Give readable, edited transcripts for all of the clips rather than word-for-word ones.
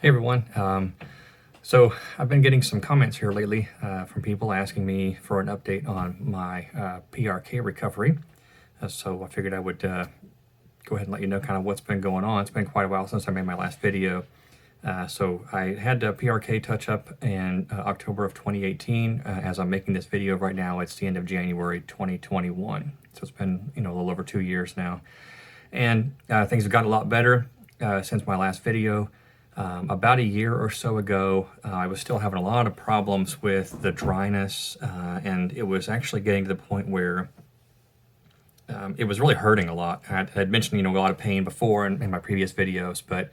Hey everyone. So I've been getting some comments here lately from people asking me for an update on my PRK recovery. So I figured I would go ahead and let you know kind of what's been going on. It's been quite a while since I made my last video. So I had a PRK touch-up in October of 2018. As I'm making this video right now, it's the end of January 2021. So it's been a little over 2 years now. And things have gotten a lot better since my last video. About a year or so ago, I was still having a lot of problems with the dryness, and it was actually getting to the point where it was really hurting a lot. I had mentioned, a lot of pain before in my previous videos, but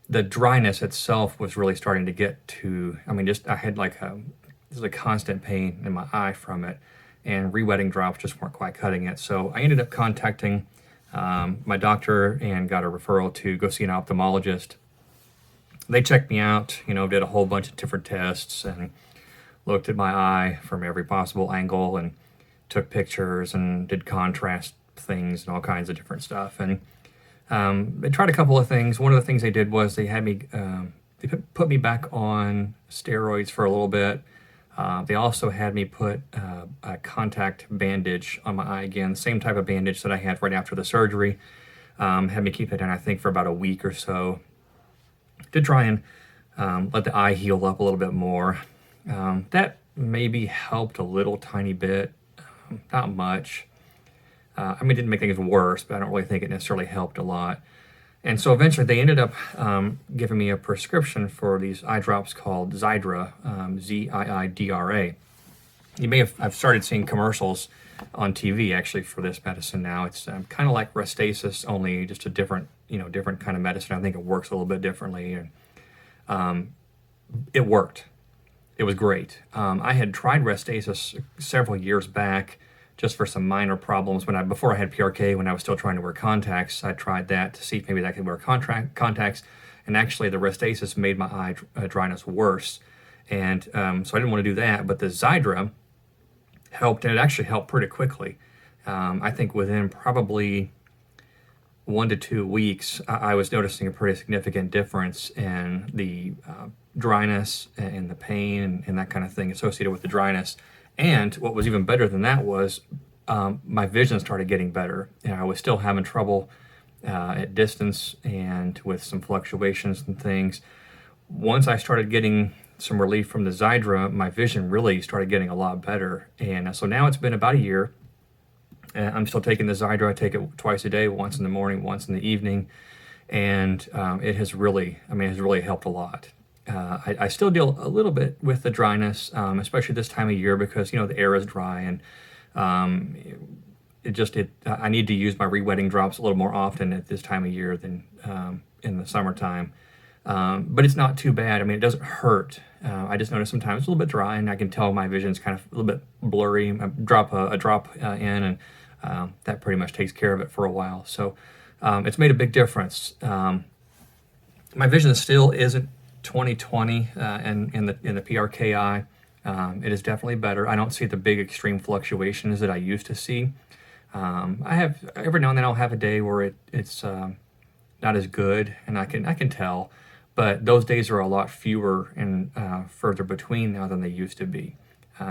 the dryness itself was really starting to get to, I had like a constant pain in my eye from it, and re-wetting drops just weren't quite cutting it. So I ended up contacting my doctor and got a referral to go see an ophthalmologist. They checked me out, did a whole bunch of different tests and looked at my eye from every possible angle and took pictures and did contrast things and all kinds of different stuff. And they tried a couple of things. One of the things they did was they had me, they put me back on steroids for a little bit. They also had me put a contact bandage on my eye again, the same type of bandage that I had right after the surgery. Had me keep it in, I think, for about a week or so, to try and let the eye heal up a little bit more. That maybe helped a little tiny bit, not much. It didn't make things worse, but I don't really think it necessarily helped a lot. And so eventually they ended up giving me a prescription for these eye drops called Xiidra, Ziidra. You may have, I've started seeing commercials on TV actually for this medicine now. It's kind of like Restasis, only just a different, different kind of medicine. I think it works a little bit differently, and it worked. It was great. I had tried Restasis several years back just for some minor problems before I had PRK, when I was still trying to wear contacts. I tried that to see if maybe I could wear contacts, and actually the Restasis made my eye dryness worse. And so I didn't want to do that, but the Xiidra helped, and it actually helped pretty quickly. I think within probably 1 to 2 weeks, I was noticing a pretty significant difference in the dryness and the pain and that kind of thing associated with the dryness. And what was even better than that was my vision started getting better. I was still having trouble at distance and with some fluctuations and things. Once I started getting some relief from the Xiidra, my vision really started getting a lot better. And so now it's been about a year. I'm still taking the Xiidra. I take it twice a day, once in the morning, once in the evening. And it has really, helped a lot. I still deal a little bit with the dryness, especially this time of year, because, the air is dry, and I need to use my re-wetting drops a little more often at this time of year than in the summertime. But it's not too bad. It doesn't hurt. I just notice sometimes it's a little bit dry, and I can tell my vision's kind of a little bit blurry. I drop a drop in, and that pretty much takes care of it for a while. So it's made a big difference. My vision still isn't 20/20 in the PRK eye. It is definitely better. I don't see the big extreme fluctuations that I used to see. I have, every now and then I'll have a day where it's not as good, and I can tell, but those days are a lot fewer and further between now than they used to be.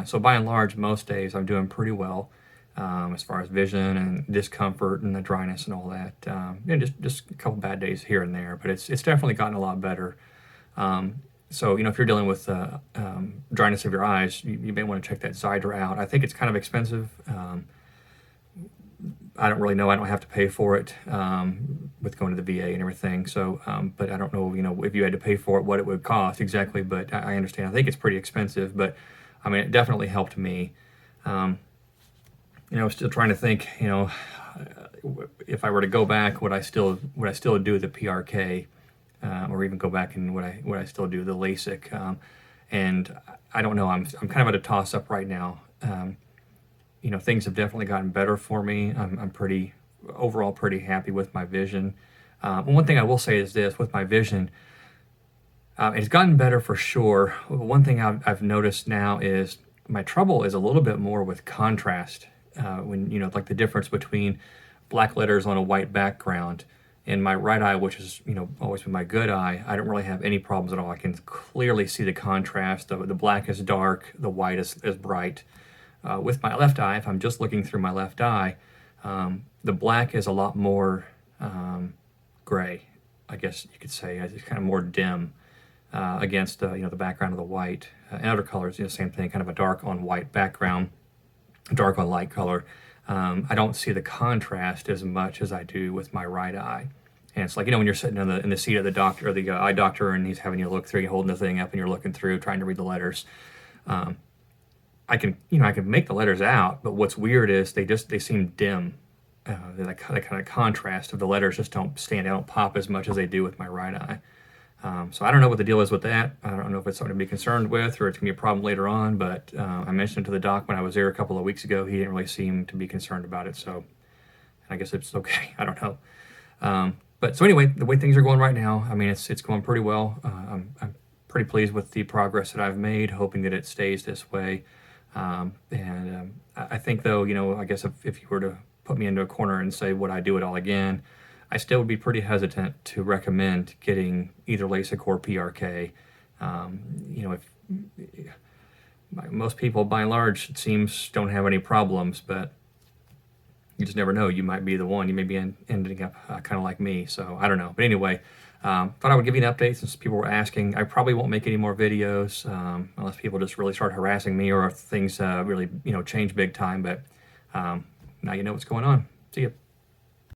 So by and large, most days I'm doing pretty well as far as vision and discomfort and the dryness and all that. Just a couple bad days here and there, but it's definitely gotten a lot better. So, if you're dealing with dryness of your eyes, you may want to check that Xiidra out. I think it's kind of expensive. I don't really know. I don't have to pay for it with going to the VA and everything. So, but I don't know, if you had to pay for it, what it would cost exactly. But I understand. I think it's pretty expensive. But it definitely helped me. Still trying to think. If I were to go back, would I still do the PRK, or even go back and would I still do the LASIK? And I don't know. I'm kind of at a toss up right now. Things have definitely gotten better for me. I'm overall pretty happy with my vision. One thing I will say is this: with my vision, it's gotten better for sure. One thing I've noticed now is my trouble is a little bit more with contrast. When like the difference between black letters on a white background In my right eye, which is, always been my good eye, I don't really have any problems at all. I can clearly see the contrast. The black is dark, the white is bright. With my left eye, if I'm just looking through my left eye, the black is a lot more gray, I guess you could say. It's kind of more dim against the background of the white. And other colors, same thing, kind of a dark on white background, dark on light color. I don't see the contrast as much as I do with my right eye. And it's like, when you're sitting in the seat of the doctor, or the eye doctor, and he's having you look through, you're holding the thing up and you're looking through, trying to read the letters. I can make the letters out, but what's weird is they seem dim. That kind of contrast of the letters just don't stand out, don't pop as much as they do with my right eye. So I don't know what the deal is with that. I don't know if it's something to be concerned with or it's going to be a problem later on, but I mentioned it to the doc when I was there a couple of weeks ago. He didn't really seem to be concerned about it, so I guess it's okay. I don't know. But so anyway, the way things are going right now, I mean, it's going pretty well. I'm pretty pleased with the progress that I've made, hoping that it stays this way. I think, though, I guess if you were to put me into a corner and say, would I do it all again, I still would be pretty hesitant to recommend getting either LASIK or PRK. If most people, by and large, it seems, don't have any problems, but you just never know. You might be the one. You may be ending up kind of like me, so I don't know. But anyway, thought I would give you an update since people were asking. I probably won't make any more videos unless people just really start harassing me or if things really change big time. But now you know what's going on. See ya.